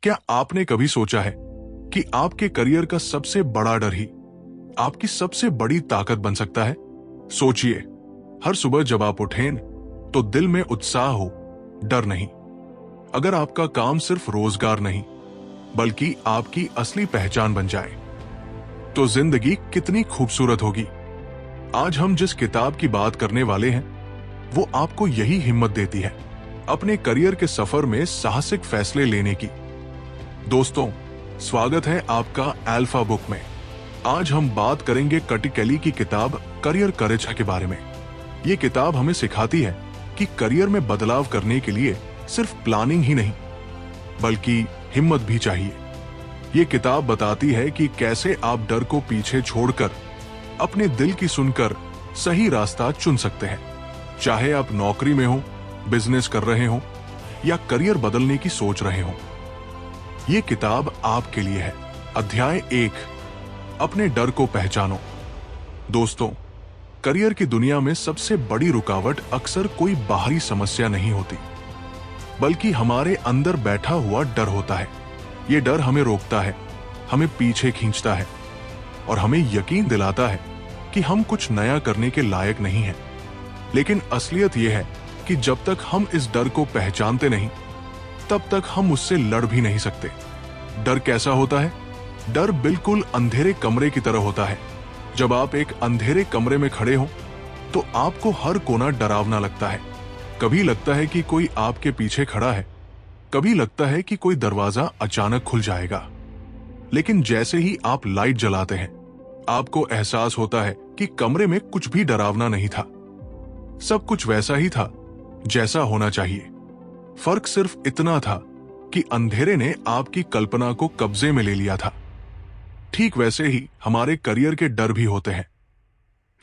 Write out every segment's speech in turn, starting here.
क्या आपने कभी सोचा है कि आपके करियर का सबसे बड़ा डर ही आपकी सबसे बड़ी ताकत बन सकता है? सोचिए, हर सुबह जब आप उठें तो दिल में उत्साह हो, डर नहीं। अगर आपका काम सिर्फ रोजगार नहीं बल्कि आपकी असली पहचान बन जाए तो जिंदगी कितनी खूबसूरत होगी। आज हम जिस किताब की बात करने वाले हैं वो आपको यही हिम्मत देती है अपने करियर के सफर में साहसिक फैसले लेने की। दोस्तों, स्वागत है आपका अल्फा बुक में। आज हम बात करेंगे कटी केली की किताब करियर करेज के बारे में। ये किताब हमें सिखाती है कि करियर में बदलाव करने के लिए सिर्फ प्लानिंग ही नहीं बल्कि हिम्मत भी चाहिए। ये किताब बताती है कि कैसे आप डर को पीछे छोड़कर अपने दिल की सुनकर सही रास्ता चुन सकते हैं। चाहे आप नौकरी में हो, बिजनेस कर रहे हो या करियर बदलने की सोच रहे हो, ये किताब आपके लिए है। अध्याय 1, अपने डर को पहचानो। दोस्तों, करियर की दुनिया में सबसे बड़ी रुकावट अक्सर कोई बाहरी समस्या नहीं होती बल्कि हमारे अंदर बैठा हुआ डर होता है। ये डर हमें रोकता है, हमें पीछे खींचता है और हमें यकीन दिलाता है कि हम कुछ नया करने के लायक नहीं हैं। लेकिन असलियत यह है कि जब तक हम इस डर को पहचानते नहीं तब तक हम उससे लड़ भी नहीं सकते। डर कैसा होता है? डर बिल्कुल अंधेरे कमरे की तरह होता है। जब आप एक अंधेरे कमरे में खड़े हो तो आपको हर कोना डरावना लगता है। कभी लगता है कि कोई आपके पीछे खड़ा है, कभी लगता है कि कोई दरवाजा अचानक खुल जाएगा। लेकिन जैसे ही आप लाइट जलाते हैं आपको एहसास होता है कि कमरे में कुछ भी डरावना नहीं था। सब कुछ वैसा ही था जैसा होना चाहिए। फर्क सिर्फ इतना था कि अंधेरे ने आपकी कल्पना को कब्जे में ले लिया था। ठीक वैसे ही हमारे करियर के डर भी होते हैं।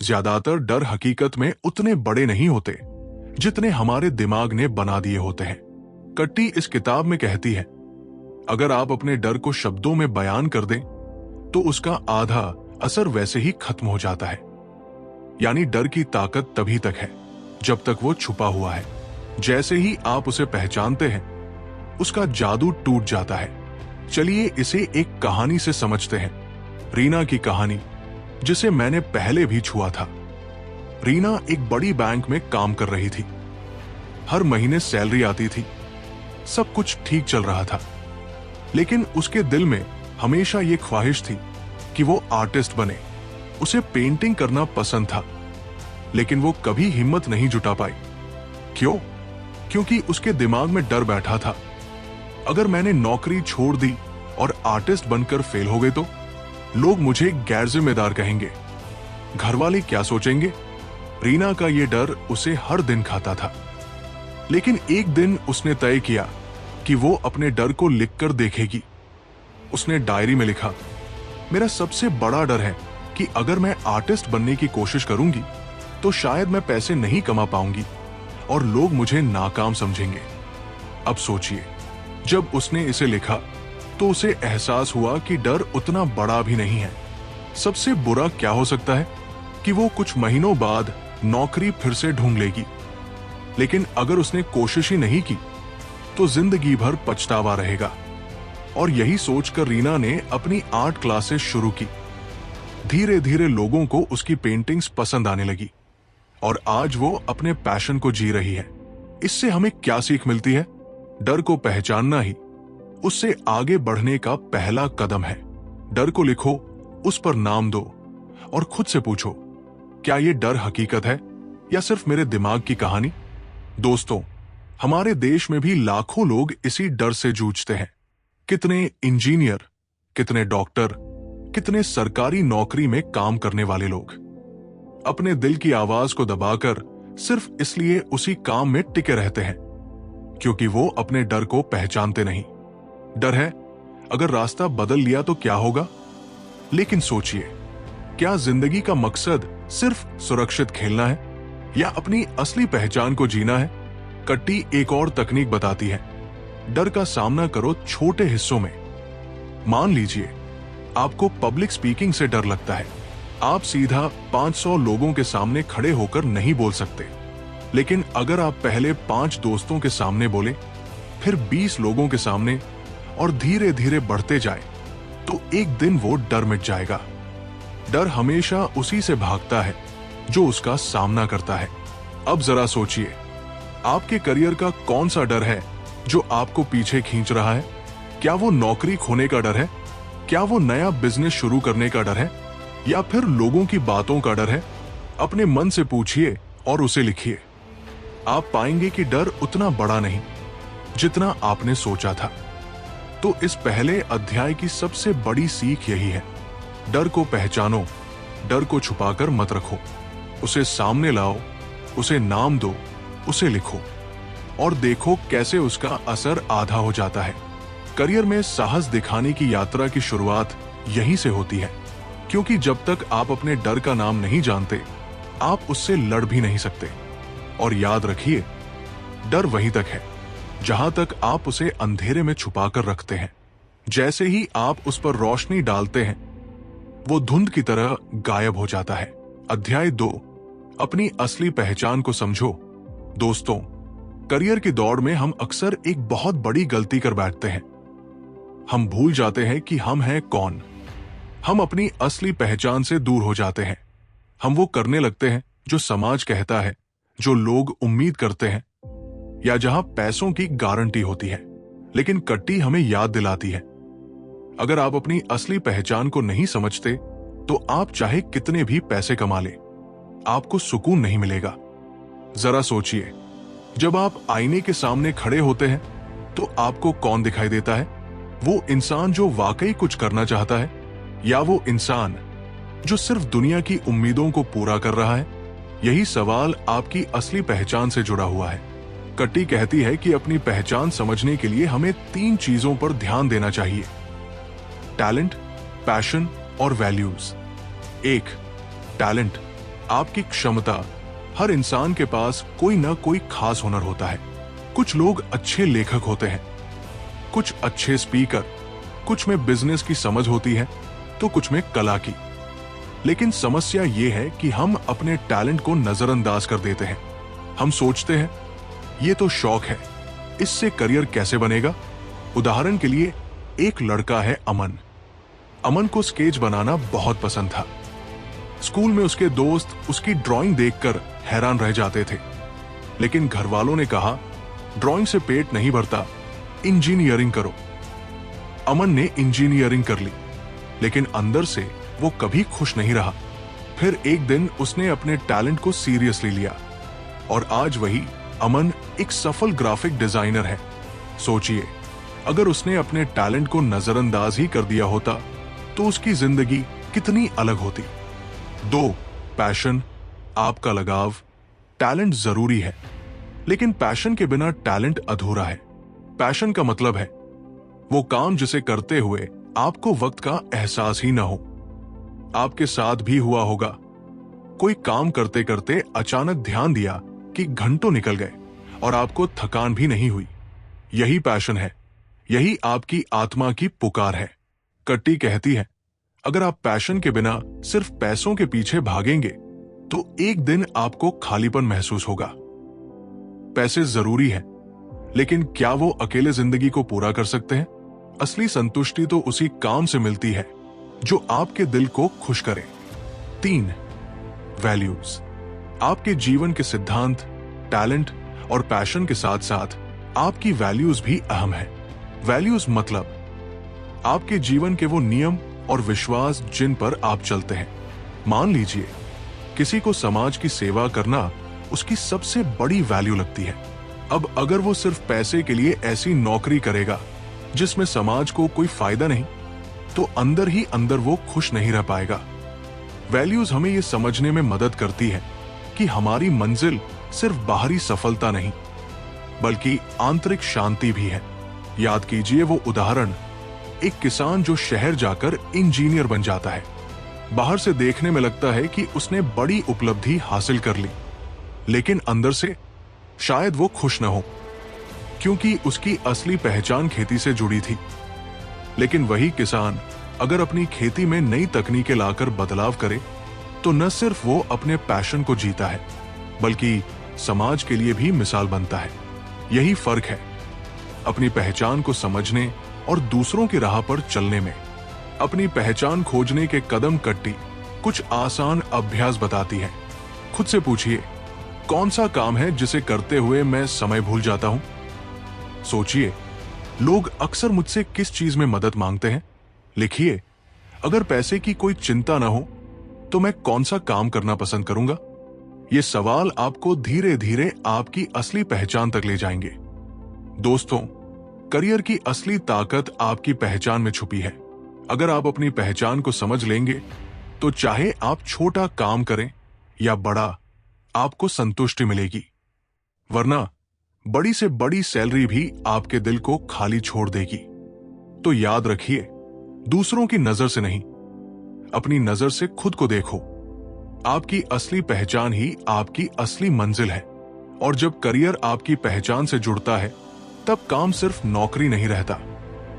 ज्यादातर डर हकीकत में उतने बड़े नहीं होते जितने हमारे दिमाग ने बना दिए होते हैं। कट्टी इस किताब में कहती है, अगर आप अपने डर को शब्दों में बयान कर दें तो उसका आधा असर वैसे ही खत्म हो जाता है। यानी डर की ताकत तभी तक है जब तक वो छुपा हुआ है। जैसे ही आप उसे पहचानते हैं उसका जादू टूट जाता है। चलिए इसे एक कहानी से समझते हैं। रीना की कहानी, जिसे मैंने पहले भी छुआ था। रीना एक बड़ी बैंक में काम कर रही थी। हर महीने सैलरी आती थी, सब कुछ ठीक चल रहा था। लेकिन उसके दिल में हमेशा ये ख्वाहिश थी कि वो आर्टिस्ट बने। उसे पेंटिंग करना पसंद था, लेकिन वो कभी हिम्मत नहीं जुटा पाई। क्यों? क्योंकि उसके दिमाग में डर बैठा था, अगर मैंने नौकरी छोड़ दी और आर्टिस्ट बनकर फेल हो गए तो लोग मुझे गैर जिम्मेदार कहेंगे, घरवाले क्या सोचेंगे। रीना का ये डर उसे हर दिन खाता था। लेकिन एक दिन उसने तय किया कि वो अपने डर को लिखकर देखेगी। उसने डायरी में लिखा, मेरा सबसे बड़ा डर है कि अगर मैं आर्टिस्ट बनने की कोशिश करूंगी तो शायद मैं पैसे नहीं कमा पाऊंगी और लोग मुझे नाकाम समझेंगे। अब सोचिए, जब उसने इसे लिखा तो उसे एहसास हुआ कि डर उतना बड़ा भी नहीं है। सबसे बुरा क्या हो सकता है कि वो कुछ महीनों बाद नौकरी फिर से ढूंढ लेगी। लेकिन अगर उसने कोशिश ही नहीं की तो जिंदगी भर पछतावा रहेगा। और यही सोचकर रीना ने अपनी आर्ट क्लासेस शुरू की। धीरे धीरे लोगों को उसकी पेंटिंग्स पसंद आने लगी और आज वो अपने पैशन को जी रही है। इससे हमें क्या सीख मिलती है? डर को पहचानना ही उससे आगे बढ़ने का पहला कदम है। डर को लिखो, उस पर नाम दो और खुद से पूछो, क्या ये डर हकीकत है या सिर्फ मेरे दिमाग की कहानी? दोस्तों, हमारे देश में भी लाखों लोग इसी डर से जूझते हैं। कितने इंजीनियर, कितने डॉक्टर, कितने सरकारी नौकरी में काम करने वाले लोग अपने दिल की आवाज को दबाकर सिर्फ इसलिए उसी काम में टिके रहते हैं क्योंकि वो अपने डर को पहचानते नहीं। डर है, अगर रास्ता बदल लिया तो क्या होगा? लेकिन सोचिए, क्या जिंदगी का मकसद सिर्फ सुरक्षित खेलना है या अपनी असली पहचान को जीना है? कट्टी एक और तकनीक बताती है, डर का सामना करो छोटे हिस्सों में। मान लीजिए आपको पब्लिक स्पीकिंग से डर लगता है। आप सीधा 500 लोगों के सामने खड़े होकर नहीं बोल सकते, लेकिन अगर आप पहले 5 दोस्तों के सामने बोले, फिर 20 लोगों के सामने और धीरे धीरे बढ़ते जाए तो एक दिन वो डर मिट जाएगा। डर हमेशा उसी से भागता है जो उसका सामना करता है। अब जरा सोचिए, आपके करियर का कौन सा डर है जो आपको पीछे खींच रहा है? क्या वो नौकरी खोने का डर है? क्या वो नया बिजनेस शुरू करने का डर है? या फिर लोगों की बातों का डर है? अपने मन से पूछिए और उसे लिखिए। आप पाएंगे कि डर उतना बड़ा नहीं जितना आपने सोचा था। तो इस पहले अध्याय की सबसे बड़ी सीख यही है, डर को पहचानो, डर को छुपाकर मत रखो, उसे सामने लाओ, उसे नाम दो, उसे लिखो और देखो कैसे उसका असर आधा हो जाता है। करियर में साहस दिखाने की यात्रा की शुरुआत यहीं से होती है, क्योंकि जब तक आप अपने डर का नाम नहीं जानते, आप उससे लड़ भी नहीं सकते। और याद रखिए, डर वहीं तक है जहां तक आप उसे अंधेरे में छुपाकर रखते हैं। जैसे ही आप उस पर रोशनी डालते हैं, वो धुंध की तरह गायब हो जाता है। अध्याय 2, अपनी असली पहचान को समझो। दोस्तों, करियर की दौड़ में हम अक्सर एक बहुत बड़ी गलती कर बैठते हैं। हम भूल जाते हैं कि हम हैं कौन। हम अपनी असली पहचान से दूर हो जाते हैं। हम वो करने लगते हैं जो समाज कहता है, जो लोग उम्मीद करते हैं, या जहां पैसों की गारंटी होती है। लेकिन कट्टी हमें याद दिलाती है, अगर आप अपनी असली पहचान को नहीं समझते तो आप चाहे कितने भी पैसे कमा ले, आपको सुकून नहीं मिलेगा। जरा सोचिए, जब आप आईने के सामने खड़े होते हैं तो आपको कौन दिखाई देता है? वो इंसान जो वाकई कुछ करना चाहता है, या वो इंसान जो सिर्फ दुनिया की उम्मीदों को पूरा कर रहा है? यही सवाल आपकी असली पहचान से जुड़ा हुआ है। कट्टी कहती है कि अपनी पहचान समझने के लिए हमें 3 चीजों पर ध्यान देना चाहिए: टैलेंट, पैशन और वैल्यूज। 1, टैलेंट, आपकी क्षमता। हर इंसान के पास कोई ना कोई खास हुनर होता है। कुछ लोग अच्छे लेखक होते हैं, कुछ अच्छे स्पीकर, कुछ में बिजनेस की समझ होती है तो कुछ में कला की। लेकिन समस्या यह है कि हम अपने टैलेंट को नजरअंदाज कर देते हैं। हम सोचते हैं, ये तो शौक है, इससे करियर कैसे बनेगा? उदाहरण के लिए, एक लड़का है अमन। अमन को स्केच बनाना बहुत पसंद था। स्कूल में उसके दोस्त उसकी ड्राइंग देखकर हैरान रह जाते थे। लेकिन घर वालों ने कहा, ड्राइंग से पेट नहीं भरता, इंजीनियरिंग करो। अमन ने इंजीनियरिंग कर ली, लेकिन अंदर से वो कभी खुश नहीं रहा। फिर एक दिन उसने अपने टैलेंट को सीरियसली लिया और आज वही अमन एक सफल ग्राफिक डिजाइनर है। सोचिए, अगर उसने अपने टैलेंट को नजरअंदाज ही कर दिया होता तो उसकी जिंदगी कितनी अलग होती। 2, पैशन, आपका लगाव। टैलेंट जरूरी है, लेकिन पैशन के बिना टैलेंट अधूरा है। पैशन का मतलब है वो काम जिसे करते हुए आपको वक्त का एहसास ही ना हो। आपके साथ भी हुआ होगा, कोई काम करते करते अचानक ध्यान दिया कि घंटों निकल गए और आपको थकान भी नहीं हुई। यही पैशन है, यही आपकी आत्मा की पुकार है। कट्टी कहती है, अगर आप पैशन के बिना सिर्फ पैसों के पीछे भागेंगे तो एक दिन आपको खालीपन महसूस होगा। पैसे जरूरी हैं, लेकिन क्या वो अकेले जिंदगी को पूरा कर सकते हैं? असली संतुष्टि तो उसी काम से मिलती है जो आपके दिल को खुश करे। 3, वैल्यूज, आपके जीवन के सिद्धांत। टैलेंट और पैशन के साथ साथ आपकी वैल्यूज भी अहम है। वैल्यूज मतलब आपके जीवन के वो नियम और विश्वास जिन पर आप चलते हैं। मान लीजिए, किसी को समाज की सेवा करना उसकी सबसे बड़ी वैल्यू लगती है। अब अगर वो सिर्फ पैसे के लिए ऐसी नौकरी करेगा जिसमें समाज को कोई फायदा नहीं, तो अंदर ही अंदर वो खुश नहीं रह पाएगा। वैल्यूज हमें ये समझने में मदद करती है कि हमारी मंजिल सिर्फ बाहरी सफलता नहीं, बल्कि आंतरिक शांति भी है। याद कीजिए वो उदाहरण, एक किसान जो शहर जाकर इंजीनियर बन जाता है। बाहर से देखने में लगता है कि उसने बड़ी उपलब्धि हासिल कर ली, लेकिन अंदर से शायद वो खुश न हो, क्योंकि उसकी असली पहचान खेती से जुड़ी थी। लेकिन वही किसान अगर अपनी खेती में नई तकनीकें लाकर बदलाव करे, तो न सिर्फ वो अपने पैशन को जीता है, बल्कि समाज के लिए भी मिसाल बनता है। यही फर्क है, अपनी पहचान को समझने और दूसरों की राह पर चलने में। अपनी पहचान खोजने के कदम कट्टी कुछ आसान अभ्यास बताती है। खुद से पूछिए, कौन सा काम है जिसे करते हुए मैं समय भूल जाता हूं? सोचिए, लोग अक्सर मुझसे किस चीज में मदद मांगते हैं? लिखिए, अगर पैसे की कोई चिंता ना हो तो मैं कौन सा काम करना पसंद करूंगा? ये सवाल आपको धीरे धीरे आपकी असली पहचान तक ले जाएंगे। दोस्तों, करियर की असली ताकत आपकी पहचान में छुपी है। अगर आप अपनी पहचान को समझ लेंगे तो चाहे आप छोटा काम करें या बड़ा, आपको संतुष्टि मिलेगी। वरना बड़ी से बड़ी सैलरी भी आपके दिल को खाली छोड़ देगी। तो याद रखिए, दूसरों की नजर से नहीं, अपनी नजर से खुद को देखो। आपकी असली पहचान ही आपकी असली मंजिल है। और जब करियर आपकी पहचान से जुड़ता है, तब काम सिर्फ नौकरी नहीं रहता,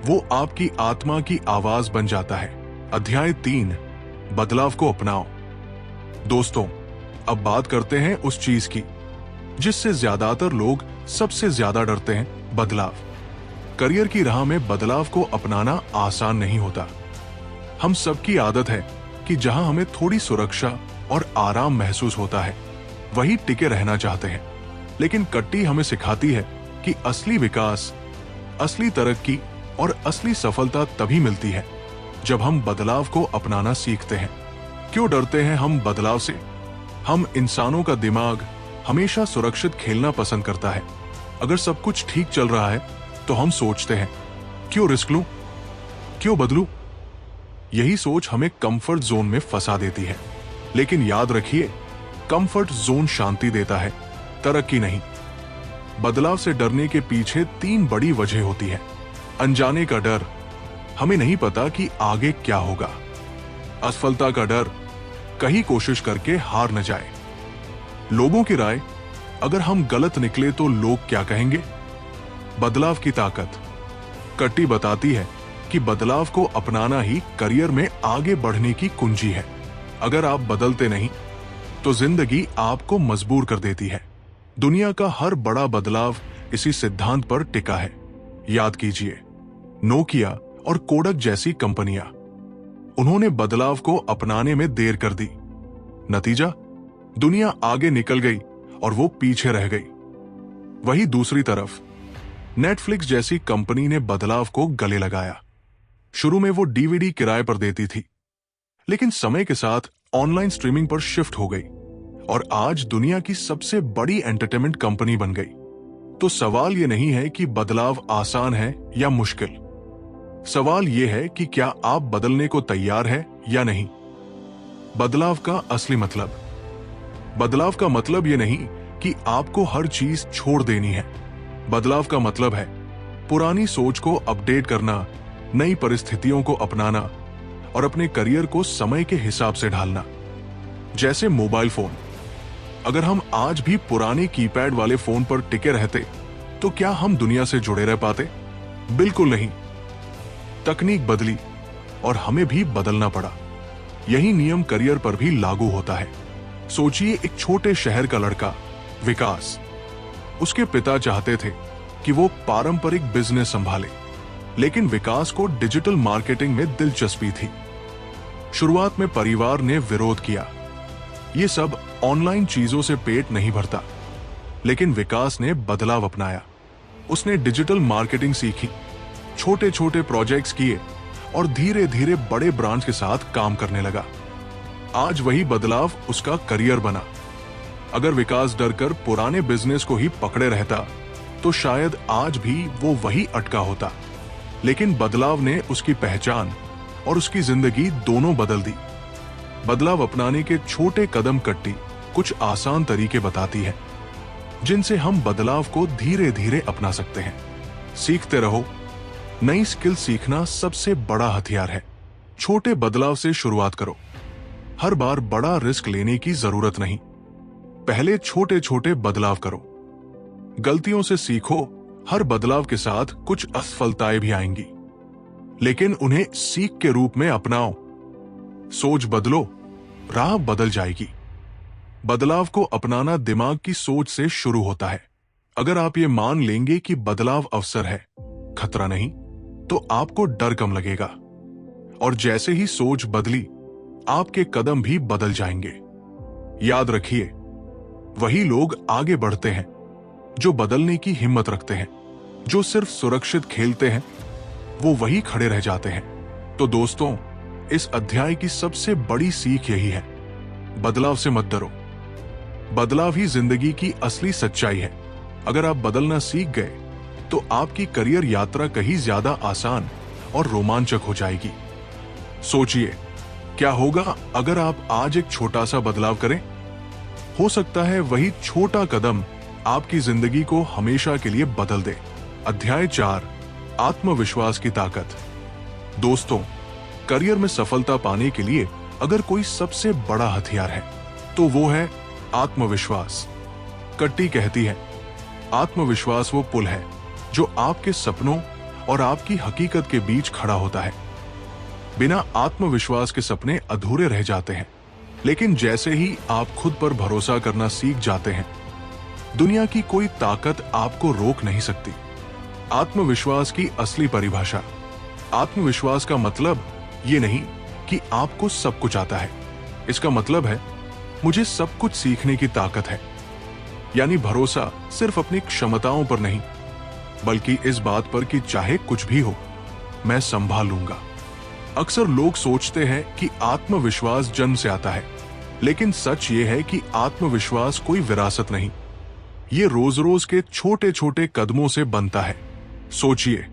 वो आपकी आत्मा की आवाज बन जाता है। अध्याय 3, बदलाव को अपनाओ। दोस्तों, अब बात करते हैं उस चीज की जिससे ज्यादातर लोग सबसे ज्यादा डरते हैं, बदलाव। करियर की राह में बदलाव को अपनाना आसान नहीं होता। हम सबकी आदत है कि जहां हमें थोड़ी सुरक्षा और आराम महसूस होता है, वही टिके रहना चाहते हैं। लेकिन कट्टी हमें सिखाती है कि असली विकास, असली तरक्की और असली सफलता तभी मिलती है जब हम बदलाव को अपनाना सीखते हैं। क्यों डरते हैं हम बदलाव से? हम इंसानों का दिमाग हमेशा सुरक्षित खेलना पसंद करता है। अगर सब कुछ ठीक चल रहा है तो हम सोचते हैं, क्यों रिस्क लूं, क्यों बदलूं? यही सोच हमें कंफर्ट जोन में फंसा देती है। लेकिन याद रखिए, कंफर्ट जोन शांति देता है, तरक्की नहीं। बदलाव से डरने के पीछे 3 बड़ी वजह होती है। अनजाने का डर, हमें नहीं पता कि आगे क्या होगा। असफलता का डर, कहीं कोशिश करके हार न जाए। लोगों की राय, अगर हम गलत निकले तो लोग क्या कहेंगे? बदलाव की ताकत, कट्टी बताती है कि बदलाव को अपनाना ही करियर में आगे बढ़ने की कुंजी है। अगर आप बदलते नहीं तो जिंदगी आपको मजबूर कर देती है। दुनिया का हर बड़ा बदलाव इसी सिद्धांत पर टिका है। याद कीजिए, नोकिया और कोडक जैसी कंपनियां, उन्होंने बदलाव को अपनाने में देर कर दी। नतीजा, दुनिया आगे निकल गई और वो पीछे रह गई। वही दूसरी तरफ नेटफ्लिक्स जैसी कंपनी ने बदलाव को गले लगाया। शुरू में वो डीवीडी किराए पर देती थी, लेकिन समय के साथ ऑनलाइन स्ट्रीमिंग पर शिफ्ट हो गई और आज दुनिया की सबसे बड़ी एंटरटेनमेंट कंपनी बन गई। तो सवाल ये नहीं है कि बदलाव आसान है या मुश्किल। सवाल ये है कि क्या आप बदलने को तैयार है या नहीं। बदलाव का असली मतलब, बदलाव का मतलब ये नहीं कि आपको हर चीज छोड़ देनी है। बदलाव का मतलब है पुरानी सोच को अपडेट करना, नई परिस्थितियों को अपनाना और अपने करियर को समय के हिसाब से ढालना। जैसे मोबाइल फोन, अगर हम आज भी पुराने कीपैड वाले फोन पर टिके रहते तो क्या हम दुनिया से जुड़े रह पाते? बिल्कुल नहीं। तकनीक बदली और हमें भी बदलना पड़ा। यही नियम करियर पर भी लागू होता है। सोचिए, एक छोटे शहर का लड़का विकास, उसके पिता चाहते थे कि वो पारंपरिक बिजनेस संभाले, लेकिन विकास को डिजिटल मार्केटिंग में दिलचस्पी थी। शुरुआत में परिवार ने विरोध किया, ये सब ऑनलाइन चीजों से पेट नहीं भरता। लेकिन विकास ने बदलाव अपनाया। उसने डिजिटल मार्केटिंग सीखी, छोटे छोटे प्रोजेक्ट्स किए और धीरे धीरे बड़े ब्रांच के साथ काम करने लगा। आज वही बदलाव उसका करियर बना। अगर विकास डरकर पुराने बिजनेस को ही पकड़े रहता तो शायद आज भी वो वही अटका होता। लेकिन बदलाव ने उसकी पहचान और उसकी जिंदगी दोनों बदल दी। बदलाव अपनाने के छोटे कदम कट्टी कुछ आसान तरीके बताती है, जिनसे हम बदलाव को धीरे धीरे अपना सकते हैं। सीखते रहो। नई स्किल सीखना सबसे बड़ा हथियार है। छोटे बदलाव से शुरुआत करो। हर बार बड़ा रिस्क लेने की जरूरत नहीं। पहले छोटे छोटे बदलाव करो। गलतियों से सीखो। हर बदलाव के साथ कुछ असफलताएं भी आएंगी, लेकिन उन्हें सीख के रूप में अपनाओ। सोच बदलो, राह बदल जाएगी। बदलाव को अपनाना दिमाग की सोच से शुरू होता है। अगर आप ये मान लेंगे कि बदलाव अवसर है, खतरा नहीं, तो आपको डर कम लगेगा, और जैसे ही सोच बदली, आपके कदम भी बदल जाएंगे। याद रखिए, वही लोग आगे बढ़ते हैं जो बदलने की हिम्मत रखते हैं। जो सिर्फ सुरक्षित खेलते हैं, वो वही खड़े रह जाते हैं। तो दोस्तों, इस अध्याय की सबसे बड़ी सीख यही है, बदलाव से मत डरो। बदलाव ही जिंदगी की असली सच्चाई है। अगर आप बदलना सीख गए तो आपकी करियर यात्रा कहीं ज्यादा आसान और रोमांचक हो जाएगी। सोचिए, क्या होगा अगर आप आज एक छोटा सा बदलाव करें? हो सकता है वही छोटा कदम आपकी जिंदगी को हमेशा के लिए बदल दे। अध्याय 4, आत्मविश्वास की ताकत। दोस्तों, करियर में सफलता पाने के लिए अगर कोई सबसे बड़ा हथियार है तो वो है आत्मविश्वास। कट्टी कहती है, आत्मविश्वास वो पुल है जो आपके सपनों और आपकी हकीकत के बीच खड़ा होता है। बिना आत्मविश्वास के सपने अधूरे रह जाते हैं, लेकिन जैसे ही आप खुद पर भरोसा करना सीख जाते हैं, दुनिया की कोई ताकत आपको रोक नहीं सकती। आत्मविश्वास की असली परिभाषा। आत्मविश्वास का मतलब ये नहीं कि आपको सब कुछ आता है। इसका मतलब है, मुझे सब कुछ सीखने की ताकत है। यानी भरोसा सिर्फ अपनी क्षमताओं पर नहीं, बल्कि इस बात पर कि चाहे कुछ भी हो, मैं संभाल लूंगा। अक्सर लोग सोचते हैं कि आत्मविश्वास जन्म से आता है, लेकिन सच ये है कि आत्मविश्वास कोई विरासत नहीं, ये रोज रोज के छोटे छोटे कदमों से बनता है। सोचिए,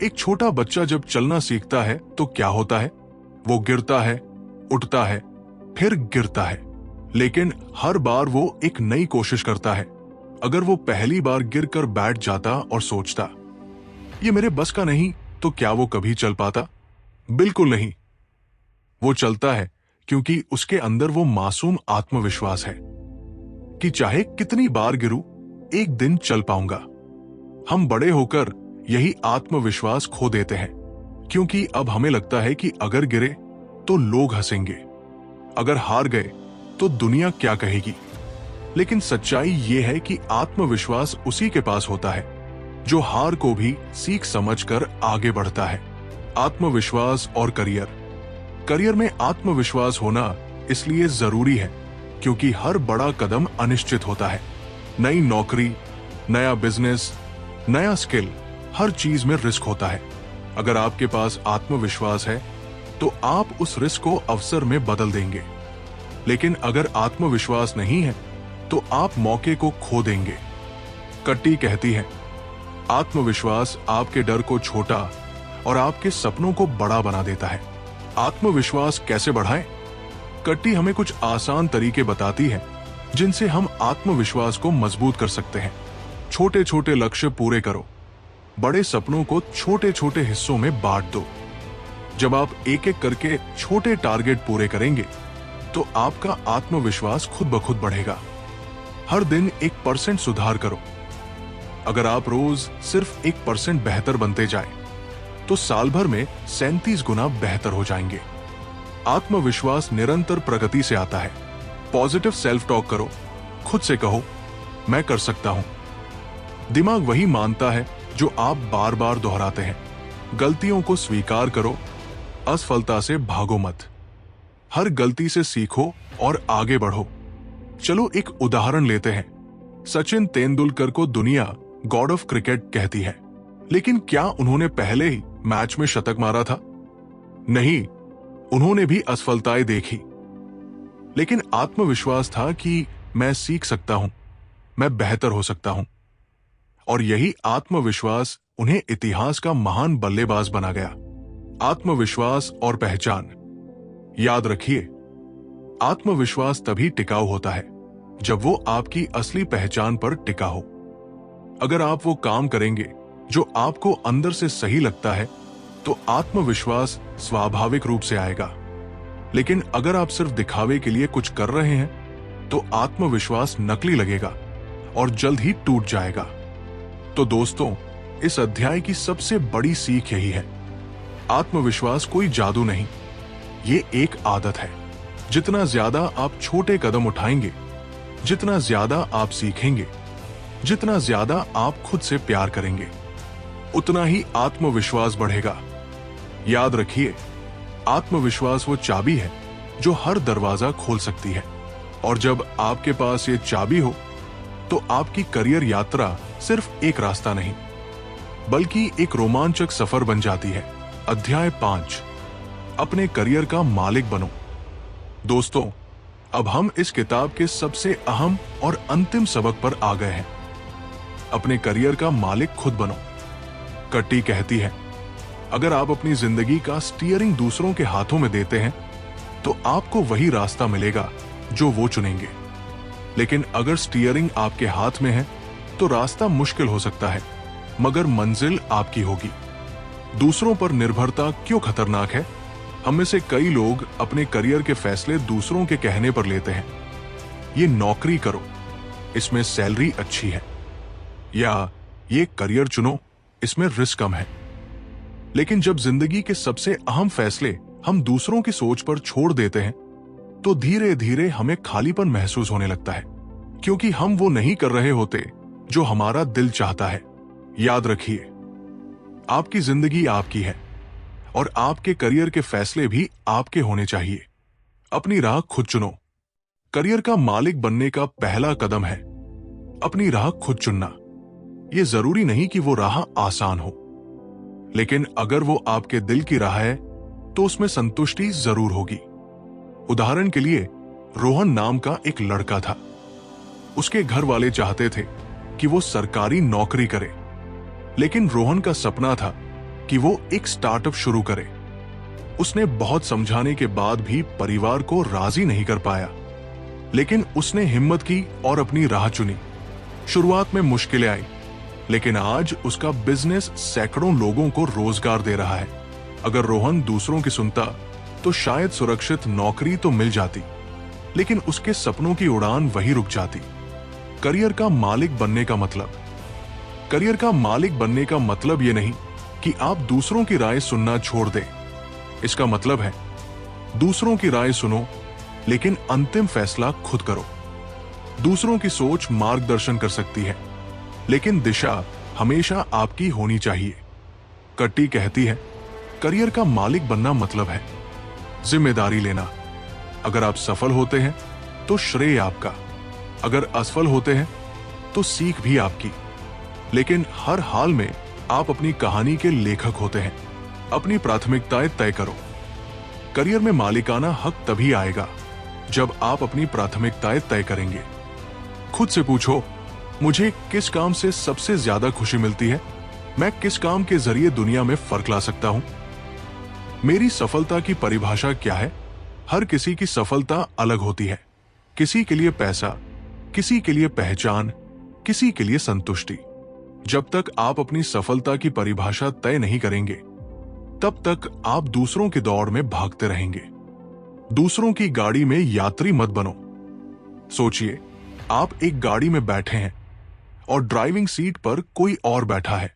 एक छोटा बच्चा जब चलना सीखता है तो क्या होता है? वो गिरता है, उठता है, फिर गिरता है, लेकिन हर बार वो एक नई कोशिश करता है। अगर वो पहली बार गिरकर बैठ जाता और सोचता, ये मेरे बस का नहीं, तो क्या वो कभी चल पाता? बिल्कुल नहीं। वो चलता है क्योंकि उसके अंदर वो मासूम आत्मविश्वास है कि चाहे कितनी बार गिरूं, एक दिन चल पाऊंगा। हम बड़े होकर यही आत्मविश्वास खो देते हैं, क्योंकि अब हमें लगता है कि अगर गिरे तो लोग हंसेंगे, अगर हार गए तो दुनिया क्या कहेगी। लेकिन सच्चाई ये है कि आत्मविश्वास उसी के पास होता है जो हार को भी सीख समझकर आगे बढ़ता है। आत्मविश्वास और करियर। करियर में आत्मविश्वास होना इसलिए जरूरी है क्योंकि हर बड़ा कदम अनिश्चित होता है। नई नौकरी, नया बिजनेस, नया स्किल, हर चीज में रिस्क होता है। अगर आपके पास आत्मविश्वास है तो आप उस रिस्क को अवसर में बदल देंगे, लेकिन अगर आत्मविश्वास नहीं है तो आप मौके को खो देंगे। कट्टी कहती है, आत्मविश्वास आपके डर को छोटा और आपके सपनों को बड़ा बना देता है। आत्मविश्वास कैसे बढ़ाएं? कट्टी हमें कुछ आसान तरीके बताती है जिनसे हम आत्मविश्वास को मजबूत कर सकते हैं। छोटे छोटे लक्ष्य पूरे करो, बड़े सपनों को छोटे छोटे हिस्सों में बांट दो। जब आप एक एक करके छोटे टारगेट पूरे करेंगे तो आपका आत्मविश्वास खुद ब खुद बढ़ेगा। हर दिन 1% सुधार करो। अगर आप रोज सिर्फ 1% बेहतर बनते जाएं, तो साल भर में 37 गुना बेहतर हो जाएंगे। आत्मविश्वास निरंतर प्रगति से आता है। पॉजिटिव सेल्फ टॉक करो, खुद से कहो, मैं कर सकता हूं। दिमाग वही मानता है जो आप बार बार दोहराते हैं। गलतियों को स्वीकार करो, असफलता से भागो मत। हर गलती से सीखो और आगे बढ़ो। चलो एक उदाहरण लेते हैं। सचिन तेंदुलकर को दुनिया गॉड ऑफ क्रिकेट कहती है, लेकिन क्या उन्होंने पहले ही मैच में शतक मारा था? नहीं, उन्होंने भी असफलताएं देखी, लेकिन आत्मविश्वास था कि मैं सीख सकता हूं, मैं बेहतर हो सकता हूं। और यही आत्मविश्वास उन्हें इतिहास का महान बल्लेबाज बना गया। आत्मविश्वास और पहचान। याद रखिए, आत्मविश्वास तभी टिकाऊ होता है जब वो आपकी असली पहचान पर टिका हो। अगर आप वो काम करेंगे जो आपको अंदर से सही लगता है तो आत्मविश्वास स्वाभाविक रूप से आएगा। लेकिन अगर आप सिर्फ दिखावे के लिए कुछ कर रहे हैं तो आत्मविश्वास नकली लगेगा और जल्द ही टूट जाएगा। तो दोस्तों, इस अध्याय की सबसे बड़ी सीख यही है, आत्मविश्वास कोई जादू नहीं, ये एक आदत है। जितना ज्यादा आप छोटे कदम उठाएंगे, जितना ज्यादा आप सीखेंगे, जितना ज्यादा आप खुद से प्यार करेंगे, उतना ही आत्मविश्वास बढ़ेगा। याद रखिए, आत्मविश्वास वो चाबी है जो हर दरवाजा खोल सकती है। और जब आपके पास ये चाबी हो तो आपकी करियर यात्रा सिर्फ एक रास्ता नहीं बल्कि एक रोमांचक सफर बन जाती है। अध्याय 5, अपने करियर का मालिक बनो। दोस्तों, अब हम इस किताब के सबसे अहम और अंतिम सबक पर आ गए हैं। अपने करियर का मालिक खुद बनो। कट्टी कहती है, अगर आप अपनी जिंदगी का स्टीयरिंग दूसरों के हाथों में देते हैं तो आपको वही रास्ता मिलेगा जो वो चुनेंगे। लेकिन अगर स्टीयरिंग आपके हाथ में है तो रास्ता मुश्किल हो सकता है, मगर मंजिल आपकी होगी। दूसरों पर निर्भरता क्यों खतरनाक है? हम में से कई लोग अपने करियर के फैसले दूसरों के कहने पर लेते हैं। ये नौकरी करो, इसमें सैलरी अच्छी है, या ये करियर चुनो, इसमें रिस्क कम है। लेकिन जब जिंदगी के सबसे अहम फैसले हम दूसरों की सोच पर छोड़ देते हैं तो धीरे धीरे हमें खालीपन महसूस होने लगता है, क्योंकि हम वो नहीं कर रहे होते जो हमारा दिल चाहता है। याद रखिए, आपकी जिंदगी आपकी है और आपके करियर के फैसले भी आपके होने चाहिए। अपनी राह खुद चुनो। करियर का मालिक बनने का पहला कदम है अपनी राह खुद चुनना। यह जरूरी नहीं कि वो राह आसान हो, लेकिन अगर वो आपके दिल की राह है तो उसमें संतुष्टि जरूर होगी। उदाहरण के लिए, रोहन नाम का एक लड़का था। उसके घर वाले चाहते थे कि वो सरकारी नौकरी करे, लेकिन रोहन का सपना था कि वो एक स्टार्टअप शुरू करे। उसने बहुत समझाने के बाद भी परिवार को राजी नहीं कर पाया, लेकिन उसने हिम्मत की और अपनी राह चुनी। शुरुआत में मुश्किलें आई, लेकिन आज उसका बिजनेस सैकड़ों लोगों को रोजगार दे रहा है। अगर रोहन दूसरों की सुनता तो शायद सुरक्षित नौकरी तो मिल जाती, लेकिन उसके सपनों की उड़ान वहीं रुक जाती। करियर का मालिक बनने का मतलब, करियर का मालिक बनने का मतलब यह नहीं कि आप दूसरों की राय सुनना छोड़ दें। इसका मतलब है दूसरों की राय सुनो, लेकिन अंतिम फैसला खुद करो। दूसरों की सोच मार्गदर्शन कर सकती है, लेकिन दिशा हमेशा आपकी होनी चाहिए। कट्टी कहती है, करियर का मालिक बनना मतलब है जिम्मेदारी लेना। अगर आप सफल होते हैं तो श्रेय आपका, अगर असफल होते हैं तो सीख भी आपकी। लेकिन हर हाल में आप अपनी कहानी के लेखक होते हैं। अपनी प्राथमिकताएं तय करो। करियर में मालिकाना हक तभी आएगा जब आप अपनी प्राथमिकताएं तय करेंगे। खुद से पूछो, मुझे किस काम से सबसे ज्यादा खुशी मिलती है? मैं किस काम के जरिए दुनिया में फर्क ला सकता हूं? मेरी सफलता की परिभाषा क्या है? हर किसी की सफलता अलग होती है। किसी के लिए पैसा, किसी के लिए पहचान, किसी के लिए संतुष्टि। जब तक आप अपनी सफलता की परिभाषा तय नहीं करेंगे, तब तक आप दूसरों की दौड़ में भागते रहेंगे। दूसरों की गाड़ी में यात्री मत बनो। सोचिए, आप एक गाड़ी में बैठे हैं और ड्राइविंग सीट पर कोई और बैठा है।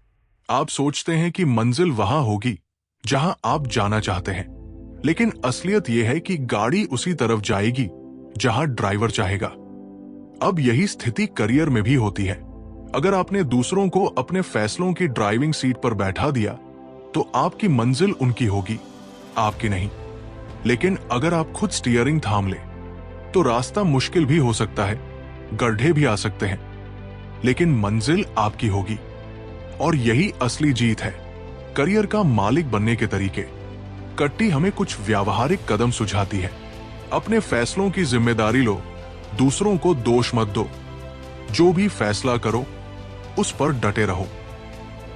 आप सोचते हैं कि मंजिल वहां होगी जहां आप जाना चाहते हैं, लेकिन असलियत यह है कि गाड़ी उसी तरफ जाएगी जहां ड्राइवर चाहेगा। अब यही स्थिति करियर में भी होती है। अगर आपने दूसरों को अपने फैसलों की ड्राइविंग सीट पर बैठा दिया तो आपकी मंजिल उनकी होगी, आपकी नहीं। लेकिन अगर आप खुद स्टीयरिंग थाम ले तो रास्ता मुश्किल भी हो सकता है, गड्ढे भी आ सकते हैं, लेकिन मंजिल आपकी होगी। और यही असली जीत है करियर का मालिक बनने के तरीके। कट्टी हमें कुछ व्यावहारिक कदम सुझाती है। अपने फैसलों की जिम्मेदारी लो, दूसरों को दोष मत दो। जो भी फैसला करो उस पर डटे रहो।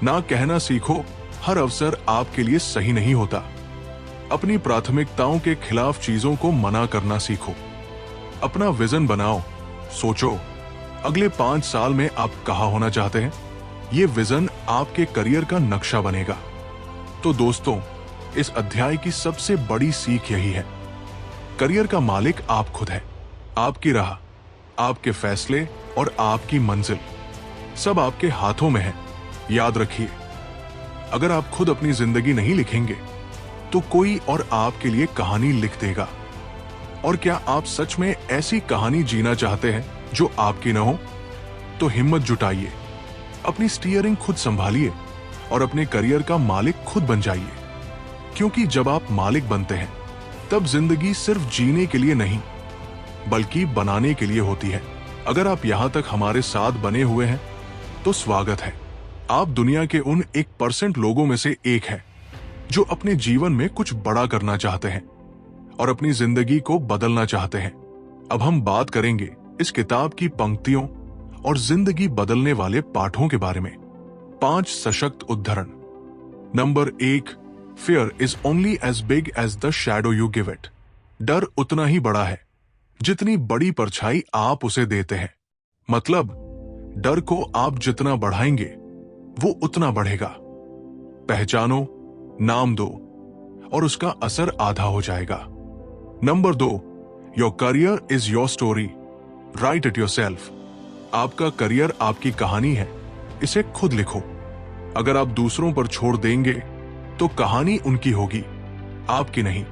ना कहना सीखो, हर अवसर आपके लिए सही नहीं होता। अपनी प्राथमिकताओं के खिलाफ चीजों को मना करना सीखो। अपना विजन बनाओ। सोचो, अगले 5 साल में आप कहां होना चाहते हैं? ये विजन आपके करियर का नक्शा बनेगा। तो दोस्तों, इस अध्याय की सबसे बड़ी सीख यही है, करियर का मालिक आप खुद है। आपकी राह, आपके फैसले और आपकी मंजिल सब आपके हाथों में है। याद रखिए, अगर आप खुद अपनी जिंदगी नहीं लिखेंगे तो कोई और आपके लिए कहानी लिख देगा। और क्या आप सच में ऐसी कहानी जीना चाहते हैं जो आपकी न हो? तो हिम्मत जुटाइए, अपनी स्टीयरिंग खुद संभालिए और अपने करियर का मालिक खुद बन जाइए, क्योंकि जब आप मालिक बनते हैं तब जिंदगी सिर्फ जीने के लिए नहीं बल्कि बनाने के लिए होती है। अगर आप यहां तक हमारे साथ बने हुए हैं तो स्वागत है। आप दुनिया के उन 1% लोगों में से एक हैं जो अपने जीवन में कुछ बड़ा करना चाहते हैं और अपनी जिंदगी को बदलना चाहते हैं। अब हम बात करेंगे इस किताब की पंक्तियों और जिंदगी बदलने वाले पाठों के बारे में। 5 सशक्त उद्धरण। Number 1, fear is only as big as the shadow you give it. डर उतना ही बड़ा है जितनी बड़ी परछाई आप उसे देते हैं। मतलब डर को आप जितना बढ़ाएंगे वो उतना बढ़ेगा। पहचानो, नाम दो और उसका असर आधा हो जाएगा। Number 2, your career is your story, right it yourself. आपका करियर आपकी कहानी है, इसे खुद लिखो। अगर आप दूसरों पर छोड़ देंगे तो कहानी उनकी होगी, आपकी नहीं।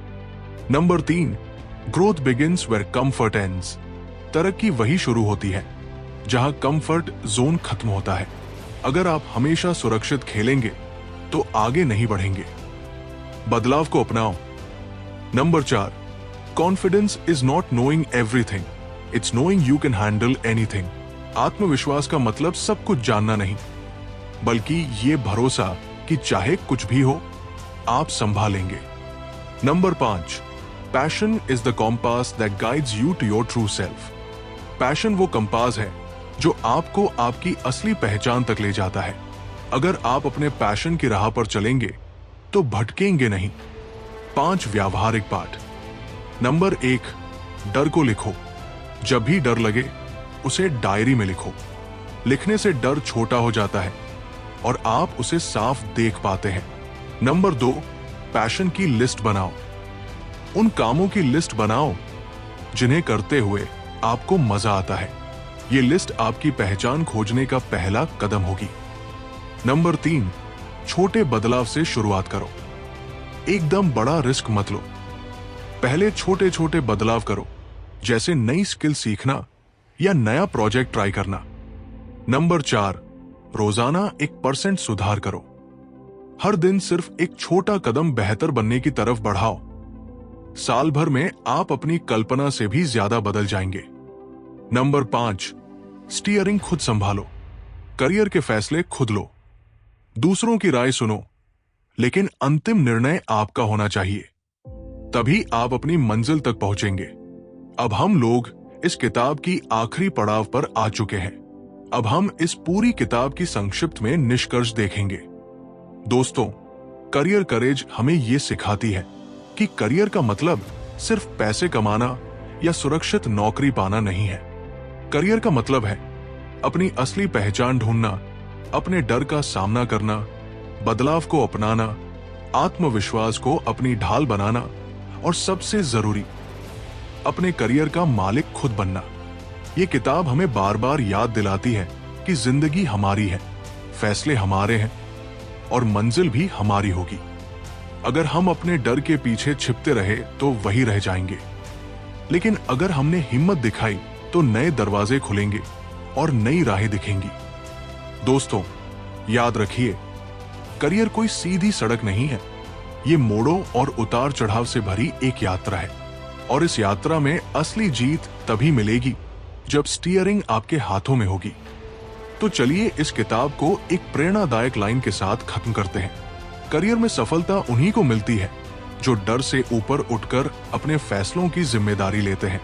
Number 3, growth begins where comfort ends. तरक्की वही शुरू होती है जहां कंफर्ट जोन खत्म होता है। अगर आप हमेशा सुरक्षित खेलेंगे तो आगे नहीं बढ़ेंगे। बदलाव को अपनाओ। Number 4, confidence is not knowing everything, it's knowing you can handle anything. आत्मविश्वास का मतलब सब कुछ जानना नहीं, बल्कि ये भरोसा कि चाहे कुछ भी हो आप संभालेंगे। Number 5, passion is the compass that guides you to your true self. Passion वो कंपास है जो आपको आपकी असली पहचान तक ले जाता है। अगर आप अपने पैशन की राह पर चलेंगे तो भटकेंगे नहीं। 5 व्यावहारिक पाठ। नंबर 1, डर को लिखो। जब भी डर लगे उसे डायरी में लिखो। लिखने से डर छोटा हो जाता है और आप उसे साफ देख पाते हैं। नंबर 2, पैशन की लिस्ट बनाओ। उन कामों की लिस्ट बनाओ जिन्हें करते हुए आपको मजा आता है। ये लिस्ट आपकी पहचान खोजने का पहला कदम होगी। नंबर 3, छोटे बदलाव से शुरुआत करो। एकदम बड़ा रिस्क मत लो, पहले छोटे छोटे बदलाव करो, जैसे नई स्किल सीखना या नया प्रोजेक्ट ट्राई करना। नंबर 4, रोजाना 1% सुधार करो। हर दिन सिर्फ एक छोटा कदम बेहतर बनने की तरफ बढ़ाओ। साल भर में आप अपनी कल्पना से भी ज्यादा बदल जाएंगे। नंबर 5, स्टीयरिंग खुद संभालो। करियर के फैसले खुद लो। दूसरों की राय सुनो, लेकिन अंतिम निर्णय आपका होना चाहिए। तभी आप अपनी मंजिल तक पहुंचेंगे। अब हम लोग इस किताब की आखिरी पड़ाव पर आ चुके हैं। अब हम इस पूरी किताब की संक्षिप्त में निष्कर्ष देखेंगे। दोस्तों, करियर करेज हमें यह सिखाती है कि करियर का मतलब सिर्फ पैसे कमाना या सुरक्षित नौकरी पाना नहीं है। करियर का मतलब है अपनी असली पहचान ढूंढना, अपने डर का सामना करना, बदलाव को अपनाना, आत्मविश्वास को अपनी ढाल बनाना और सबसे जरूरी अपने करियर का मालिक खुद बनना। ये किताब हमें बार बार याद दिलाती है कि जिंदगी हमारी है, फैसले हमारे हैं और मंजिल भी हमारी होगी। अगर हम अपने डर के पीछे छिपते रहे तो वही रह जाएंगे, लेकिन अगर हमने हिम्मत दिखाई तो नए दरवाजे खुलेंगे और नई राहें दिखेंगी। दोस्तों, याद रखिए, करियर कोई सीधी सड़क नहीं है। ये मोड़ों और उतार चढ़ाव से भरी एक यात्रा है और इस यात्रा में असली जीत तभी मिलेगी जब स्टीयरिंग आपके हाथों में होगी। तो चलिए इस किताब को एक प्रेरणादायक लाइन के साथ खत्म करते हैं। करियर में सफलता उन्हीं को मिलती है जो डर से ऊपर उठकर अपने फैसलों की जिम्मेदारी लेते हैं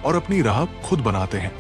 और अपनी राह खुद बनाते हैं।